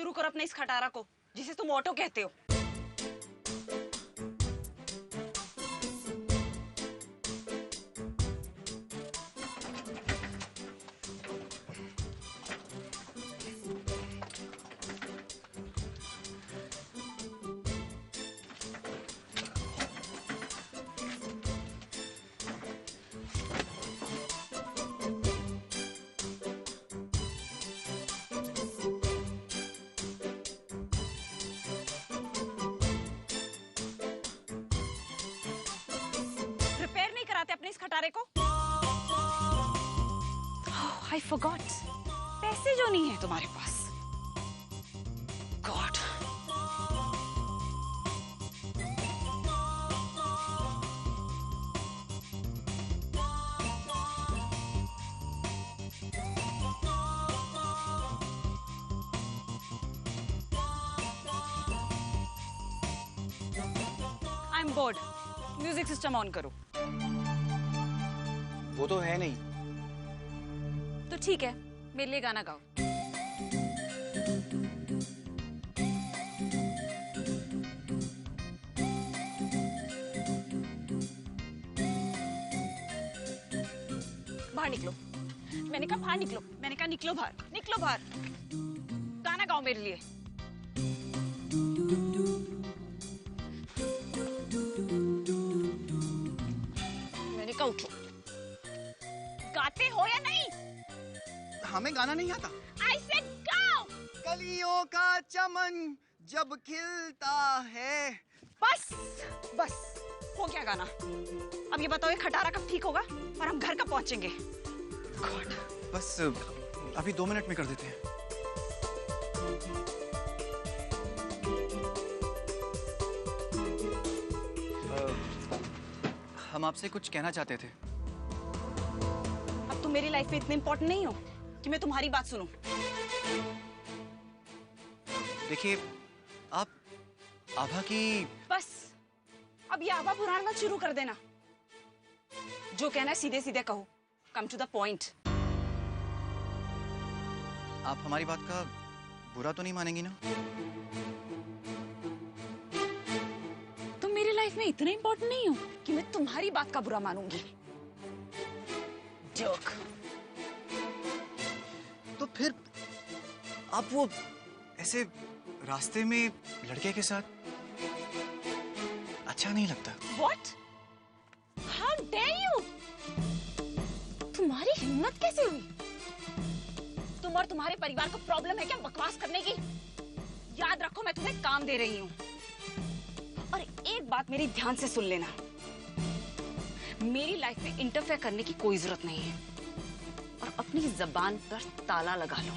शुरू करो अपने इस खटारा को जिसे तुम ऑटो कहते हो। अपने इस खटारे को। I forgot, पैसे जो नहीं है तुम्हारे पास। God. I'm bored. Music system on करो। वो तो है नहीं। तो ठीक है, मेरे लिए गाना गाओ। बाहर निकलो। मैंने कहा बाहर निकलो। मैंने कहा निकलो बाहर। निकलो बाहर। गाना गाओ मेरे लिए। मैंने कहा उठो। गाते हो या नहीं? हमें गाना नहीं आता। I said go! कलियों का चमन जब खिलता है। बस बस हो गया गाना। अब ये बताओ ये खटारा कब ठीक होगा और हम घर कब पहुंचेंगे? God. बस अभी 2 मिनट में कर देते हैं। हम आपसे कुछ कहना चाहते थे। अब तुम मेरी लाइफ में इतने इम्पोर्टेंट नहीं हो कि मैं तुम्हारी बात सुनूं। देखिए, आप आभा की। बस अब ये आभा पुराण मत शुरू कर देना। जो कहना है सीधे सीधे कहो। Come to the point. आप हमारी बात का बुरा तो नहीं मानेंगी ना? तुम मेरी लाइफ में इतने इम्पोर्टेंट नहीं हो कि मैं तुम्हारी बात का बुरा मानूंगी। जोक। तो फिर आप वो ऐसे रास्ते में लड़के के साथ अच्छा नहीं लगता। What? How dare you? तुम्हारी हिम्मत कैसे हुई? तुम और तुम्हारे परिवार को प्रॉब्लम है क्या बकवास करने की? याद रखो मैं तुम्हें काम दे रही हूँ। और एक बात मेरी ध्यान से सुन लेना। मेरी लाइफ में इंटरफेयर करने की कोई जरूरत नहीं है। और अपनी जबान पर ताला लगा लो।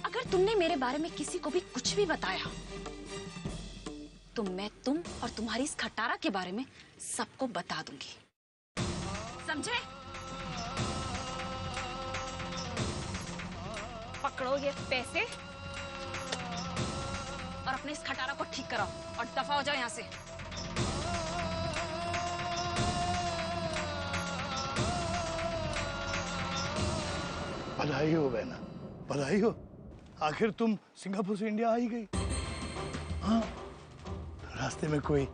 अगर तुमने मेरे बारे में किसी को भी कुछ भी बताया तो मैं तुम और तुम्हारी इस खटारा के बारे में सबको बता दूंगी। समझे? पकड़ो ये पैसे और अपने इस खटारा को ठीक कराओ और दफा हो जाओ यहाँ से। बधाई हो बहना, बधाई हो। आखिर तुम सिंगापुर से इंडिया आ ही गई। हाँ, रास्ते में कोई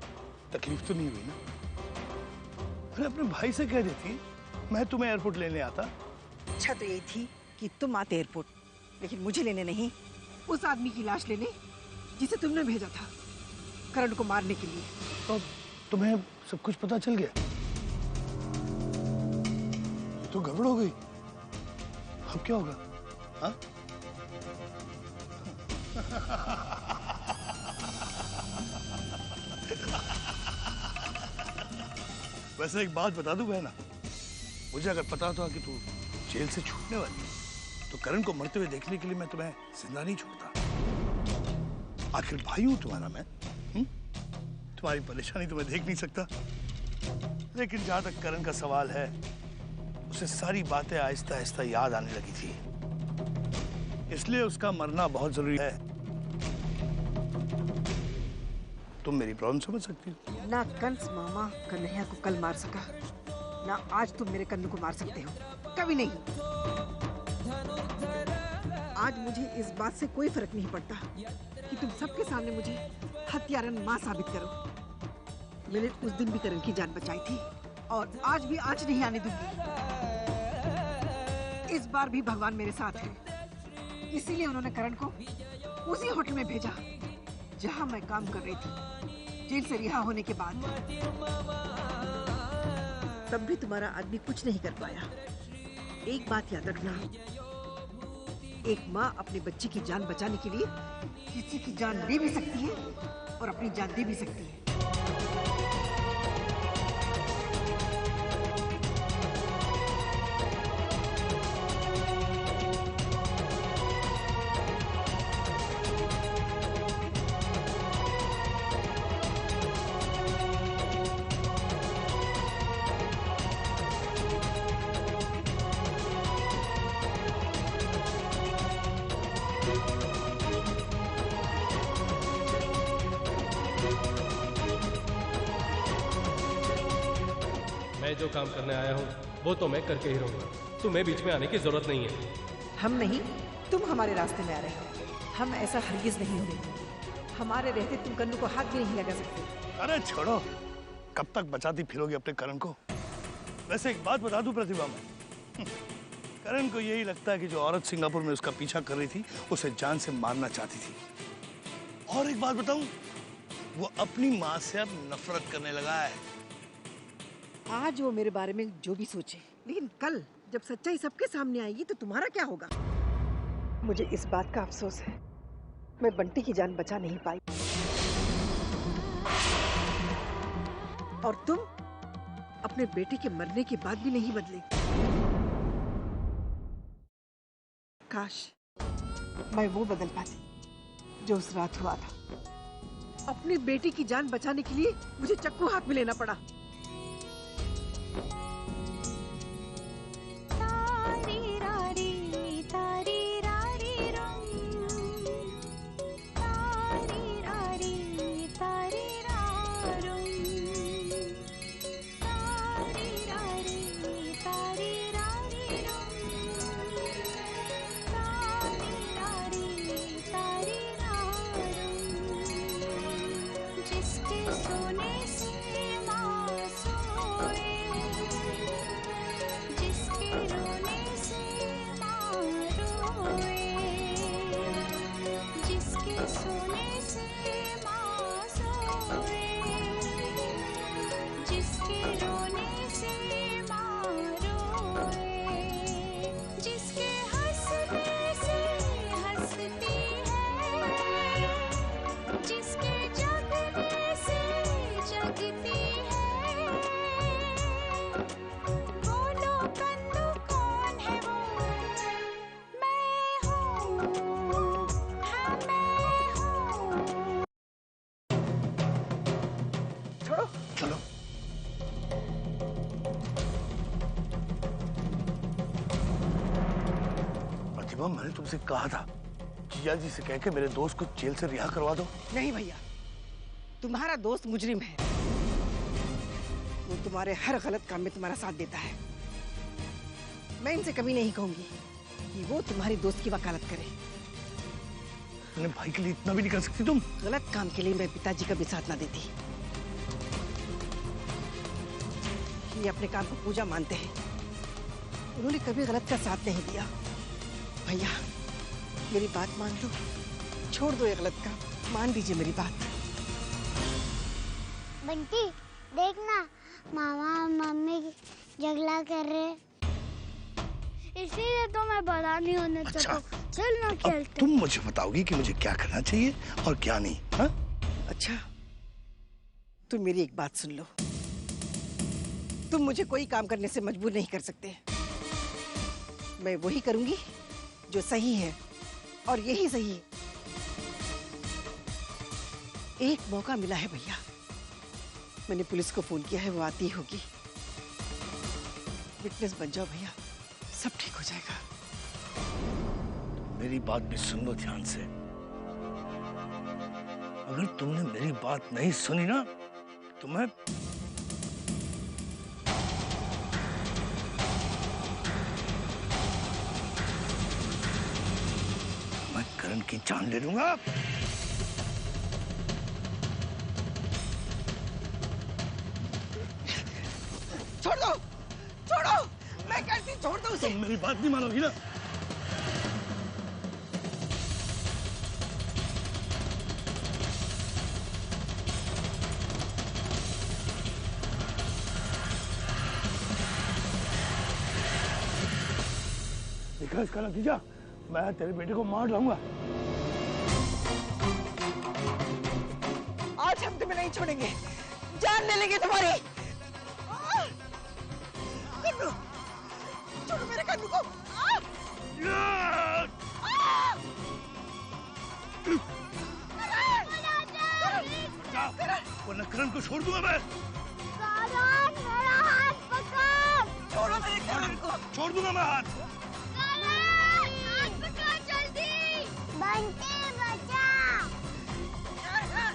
तकलीफ तो नहीं हुई ना? अरे अपने भाई से कह देती, मैं तुम्हें एयरपोर्ट लेने आता। अच्छा तो यही थी कि तुम आते एयरपोर्ट, लेकिन मुझे लेने नहीं, उस आदमी की लाश लेने जिसे तुमने भेजा था करण को मारने के लिए। तो तुम्हें सब कुछ पता चल गया? तो गड़बड़ हो गई। अब क्या होगा? हाँ? वैसे एक बात बता दूं बहना, मुझे अगर पता था कि तू जेल से छूटने वाली तो करण को मरते हुए देखने के लिए मैं तुम्हें जिंदा नहीं छोड़ता। आखिर भाई हूं तुम्हारा मैं। तुम्हारी परेशानी तो मैं देख नहीं सकता। लेकिन जहां तक करण का सवाल है, उसे सारी बातें आहिस्ता आहिस्ता याद आने लगी थी, इसलिए उसका मरना बहुत जरूरी है। तुम मेरी प्रॉब्लम समझ सकती हो। ना कंस मामा कन्हैया को कल मार सका, ना आज तुम मेरे कन्नू को मार सकते हो। कभी नहीं। आज मुझे इस बात से कोई फर्क नहीं पड़ता कि तुम सबके सामने मुझे हत्यारन मां साबित करो। मैंने उस दिन भी करण की जान बचाई थी और आज भी आंच नहीं आने दूंगी। इस बार भी भगवान मेरे साथ है, इसीलिए उन्होंने करण को उसी होटल में भेजा जहां मैं काम कर रही थी जेल से रिहा होने के बाद। तब भी तुम्हारा आदमी कुछ नहीं कर पाया। एक बात याद रखना, एक माँ अपने बच्चे की जान बचाने के लिए किसी की जान ले भी सकती है और अपनी जान दे भी सकती है। मैं जो काम करने आया हूँ वो तो मैं करके ही रहूंगा। तुम्हें बीच में आने की जरूरत नहीं है। हम नहीं, तुम हमारे रास्ते में आ रहे हो। हम ऐसा हरगिज नहीं होने। हमारे रहते तुम कन्नू को हाथ भी नहीं लगा सकते। अरे छोड़ो, कब तक बचाती फिरोगी अपने करण को। वैसे एक बात बता दूं प्रतिभा, में करण को यही लगता है कि जो औरत सिंगापुर में उसका पीछा कर रही थी उसे जान से मारना चाहती थी। और एक बात बताऊं, वो अपनी माँ से अब नफरत करने लगा है। आज वो मेरे बारे में जो भी सोचे, लेकिन कल जब सच्चाई सबके सामने आएगी तो तुम्हारा क्या होगा? मुझे इस बात का अफसोस है, मैं बंटी की जान बचा नहीं पाई। और तुम अपने बेटे के मरने के बाद भी नहीं बदले। काश मैं वो बदल पाती जो उस रात हुआ था। अपने बेटे की जान बचाने के लिए मुझे चक्कू हाथ में लेना पड़ा। मैंने तुमसे कहा था जिया जी से कह के मेरे दोस्त को जेल से रिहा करवा दो। नहीं भैया, तुम्हारा दोस्त मुजरिम है। वो तुम्हारे हर गलत काम में तुम्हारा साथ देता है। मैं इनसे कभी नहीं कहूंगी कि वो तुम्हारी दोस्त की वकालत करे। अपने भाई के लिए इतना भी नहीं कर सकती तुम? गलत काम के लिए मैं पिताजी का भी साथ ना देती। ये अपने काम को पूजा मानते हैं, उन्होंने कभी गलत का साथ नहीं दिया। भैया मेरी बात मान लो, छोड़ दो ये गलत काम, मान लीजिए मेरी बात। बंटी देखना, मामा और मम्मी झगड़ा कर रहे, इसीलिए तो मैं बड़ा नहीं होने चाहता। अच्छा, चल ना खेलते। तुम मुझे बताओगी कि मुझे क्या करना चाहिए और क्या नहीं, हाँ? अच्छा, तुम मेरी एक बात सुन लो। तुम मुझे कोई काम करने से मजबूर नहीं कर सकते। मैं वही करूंगी जो सही है, और यही सही है। एक मौका मिला है भैया, मैंने पुलिस को फोन किया है, वो आती होगी। विटनेस बन जाओ भैया, सब ठीक हो जाएगा। मेरी बात भी सुन लो ध्यान से। अगर तुमने मेरी बात नहीं सुनी ना तो मैं करण की जान ले लूंगा। छोड़ दो, छोड़ो, मैं कहती छोड़ दो उसे। तुम मेरी बात नहीं मानोगी ना? देखा इसका नतीजा, मैं तेरे बेटे को मार डालूंगा। आज हम तुम्हें नहीं छोड़ेंगे, जान ले लेंगे तुम्हारी। कन्नू, छोड़ो मेरे कन्नू को। वरना करण को छोड़ दूंगा मैं। करण, मेरा हाथ पकड़। छोड़ो मेरे करण को। छोड़ दूंगा मैं हाथ। करण, हाथ पकड़ जल्दी। बंटी बचा। करण।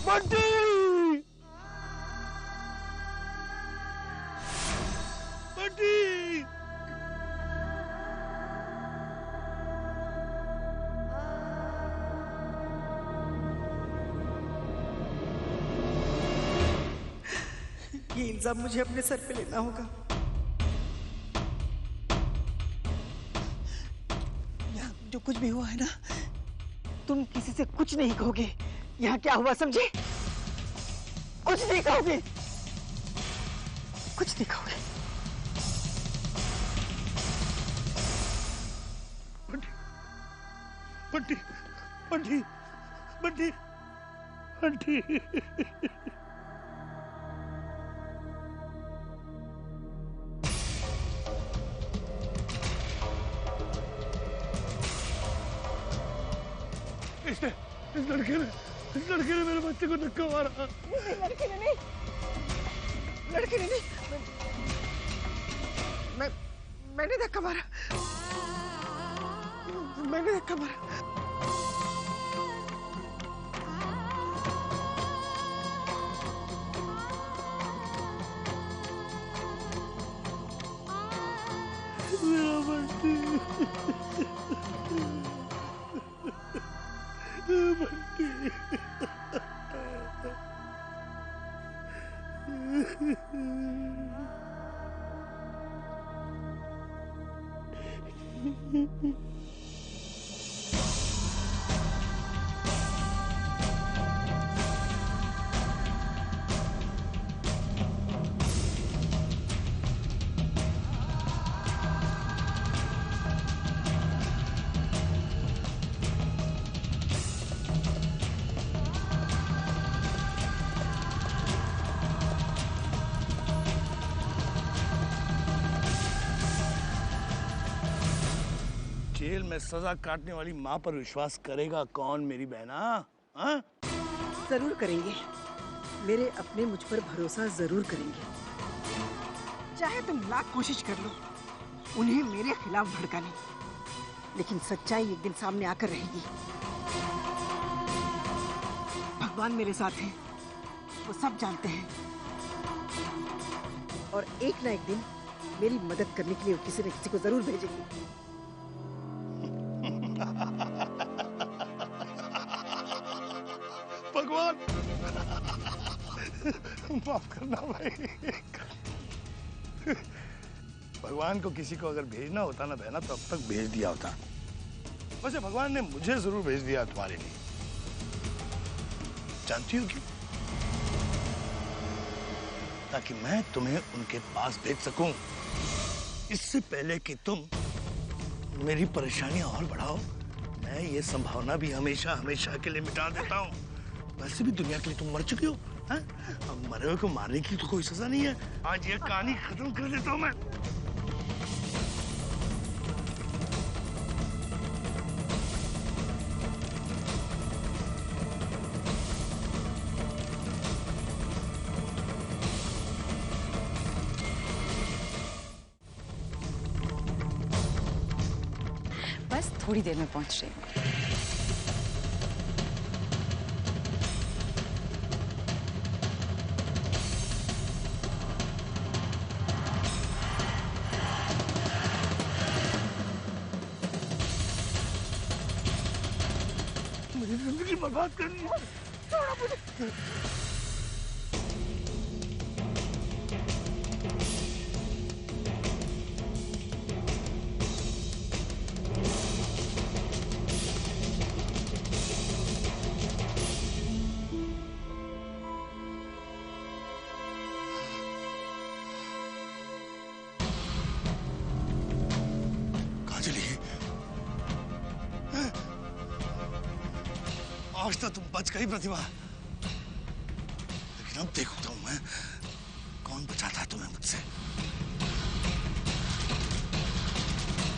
बंटी! बंटी! ये इल्जाम मुझे अपने सर पे लेना होगा। यहाँ जो कुछ भी हुआ है ना, तुम किसी से कुछ नहीं कहोगे। यहाँ क्या हुआ समझे? कुछ नहीं कहोगे, कुछ नहीं कहोगे। बंटी, बंटी, बंटी, बंटी, बंटी। इस लड़के ने मेरे बच्चे को धक्का मारा। लड़के ने नहीं, लड़के ने नहीं, मैंने धक्का मारा, मैंने धक्का मारा। मेरा बंटी, बंटी। जेल में सजा काटने वाली माँ पर विश्वास करेगा कौन मेरी बहना? हाँ? जरूर करेंगे, मेरे अपने मुझ पर भरोसा जरूर करेंगे। चाहे तुम लाख कोशिश कर लो उन्हें मेरे खिलाफ भड़काने, लेकिन सच्चाई एक दिन सामने आकर रहेगी। भगवान मेरे साथ है, वो सब जानते हैं, और एक ना एक दिन मेरी मदद करने के लिए वो किसी न किसी को जरूर भेजेंगे। भगवान माफ करना भाई। भगवान को किसी को अगर भेजना होता ना बहना तो अब तक भेज दिया होता। वैसे भगवान ने मुझे जरूर भेज दिया तुम्हारे लिए। जानती हो क्यों? ताकि मैं तुम्हें उनके पास भेज सकूं, इससे पहले कि तुम मेरी परेशानियां और बढ़ाओ। मैं ये संभावना भी हमेशा हमेशा के लिए मिटा देता हूँ। वैसे भी दुनिया के लिए तुम मर चुकी हो, हैं? अब मरे हुए को मारने की तो कोई सजा नहीं है। आज ये कहानी खत्म कर देता हूँ मैं। बस थोड़ी देर में पहुंच रही हूँ। मेरी जिंदगी बर्बाद करनी है। छोड़ो मुझे। आज तो तुम बच गई प्रतिभा, लेकिन अब देखता हूं मैं कौन बचाता है तुम्हें मुझसे।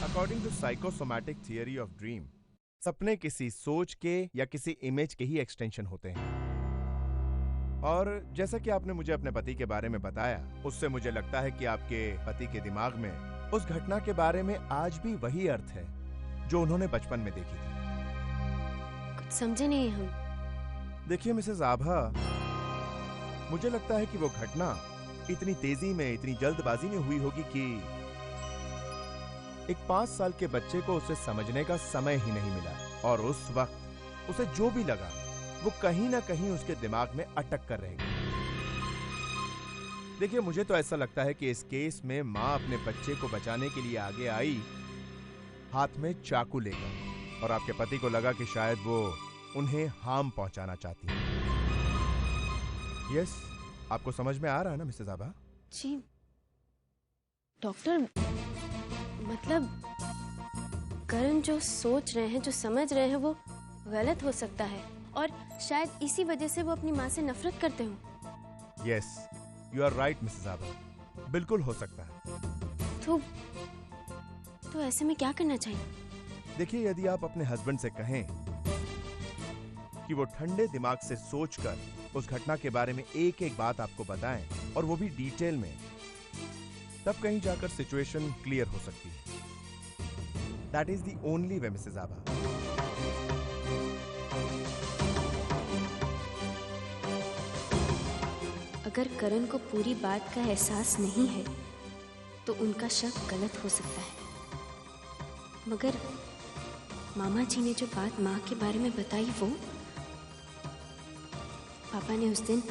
According to psychosomatic theory of dream, सपने किसी सोच के या किसी इमेज के ही एक्सटेंशन होते हैं। और जैसा कि आपने मुझे अपने पति के बारे में बताया, उससे मुझे लगता है कि आपके पति के दिमाग में उस घटना के बारे में आज भी वही अर्थ है जो उन्होंने बचपन में देखी थी। समझे नहीं हम। देखिए मिसेस आभा, मुझे लगता है कि वो घटना इतनी तेजी में, इतनी जल्दबाजी में हुई होगी कि एक 5 साल के बच्चे को उसे समझने का समय ही नहीं मिला, और उस वक्त उसे जो भी लगा वो कहीं ना कहीं उसके दिमाग में अटक कर रहेगी। देखिए, मुझे तो ऐसा लगता है कि इस केस में मां अपने बच्चे को बचाने के लिए आगे आई हाथ में चाकू लेकर, और आपके पति को लगा कि शायद वो उन्हें हार्म पहुंचाना चाहती है। यस, आपको समझ में आ रहा है ना मिसेस आभा? जी डॉक्टर, मतलब करण जो सोच रहे हैं, जो समझ रहे हैं, वो गलत हो सकता है, और शायद इसी वजह से वो अपनी माँ से नफरत करते हो। Yes, you are right Mrs Abha, बिल्कुल हो सकता है। तो ऐसे में क्या करना चाहिए? देखिए, यदि आप अपने हस्बैंड से कहें कि वो ठंडे दिमाग से सोचकर उस घटना के बारे में एक एक बात आपको बताएं, और वो भी डिटेल में, तब कहीं जाकर सिचुएशन क्लियर हो सकती है। That is the only way Mrs Abha. अगर करण को पूरी बात का एहसास नहीं है तो उनका शक गलत हो सकता है, मगर मामा जी ने जो बात माँ के बारे में बताई, वो पापा ने उस दिन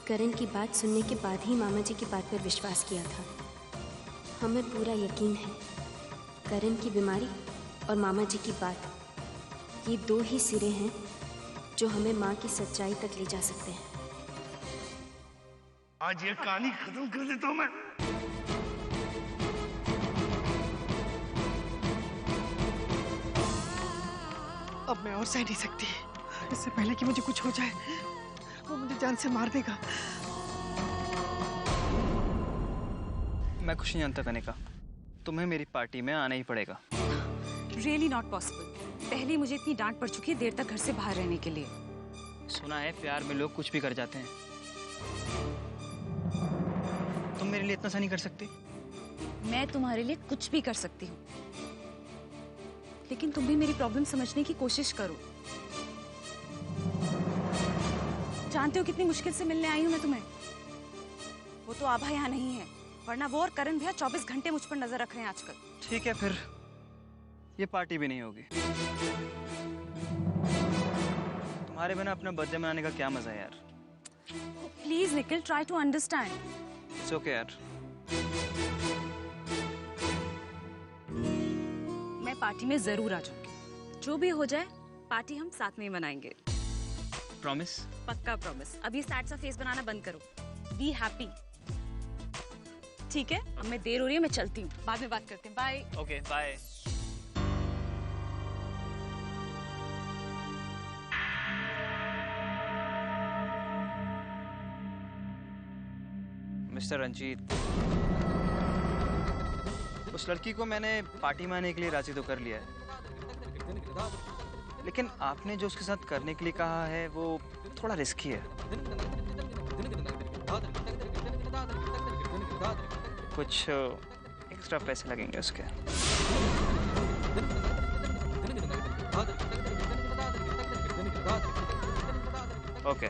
करण की बात सुनने के बाद ही मामा जी की बात पर विश्वास किया था। हमें पूरा यकीन है करण की बीमारी और मामा जी की बात, ये 2 ही सिरे हैं जो हमें माँ की सच्चाई तक ले जा सकते हैं। आज ये कहानी खत्म कर देता हूं मैं। अब मैं और सह नहीं सकती। इससे पहले कि मुझे कुछ हो जाए, वो मुझे जान से मार देगा। मैं कुछ नहीं जानता कनिका, तुम्हें मेरी पार्टी में आना ही पड़ेगा। Really not possible. पहले मुझे इतनी डांट पड़ चुकी है देर तक घर से बाहर रहने के लिए। सुना है प्यार में लोग कुछ भी कर जाते हैं। तुम मेरे लिए इतना सा नहीं कर सकती? मैं तुम्हारे लिए कुछ भी कर सकती हूँ, लेकिन तुम भी मेरी प्रॉब्लम समझने की कोशिश करो। जानते हो कितनी मुश्किल से मिलने आई हूँ मैं तुम्हें। वो तो आभा यहाँ नहीं है, वरना वो और करण भैया 24 घंटे मुझ पर नजर रख रहे हैं आजकल। ठीक है, फिर ये पार्टी भी नहीं होगी। तुम्हारे बिना अपना बर्थडे मनाने का क्या मजा है यार। Please Nikhil, try to understand. It's okay यार। मैं पार्टी में जरूर आ जाऊंगी। जो भी हो जाए, पार्टी हम साथ में ही मनाएंगे। प्रॉमिस? पक्का प्रॉमिस। अभी सैड सा फेस बनाना बंद करो। Be happy. ठीक है, अब मैं देर हो रही है, मैं चलती हूँ। बाद में बात करते हैं। Bye. Okay, bye. Mister Ranjit, उस लड़की को मैंने पार्टी में आने के लिए राजी तो कर लिया है, लेकिन आपने जो उसके साथ करने के लिए कहा है वो थोड़ा रिस्की है। कुछ एक्स्ट्रा पैसे लगेंगे उसके। ओके।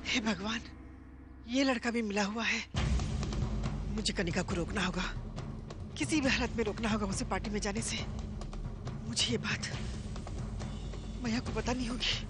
हे भगवान, ये लड़का भी मिला हुआ है। मुझे कनिका को रोकना होगा, किसी भी हालत में रोकना होगा उसे पार्टी में जाने से। मुझे ये बात मैया को बतानी होगी।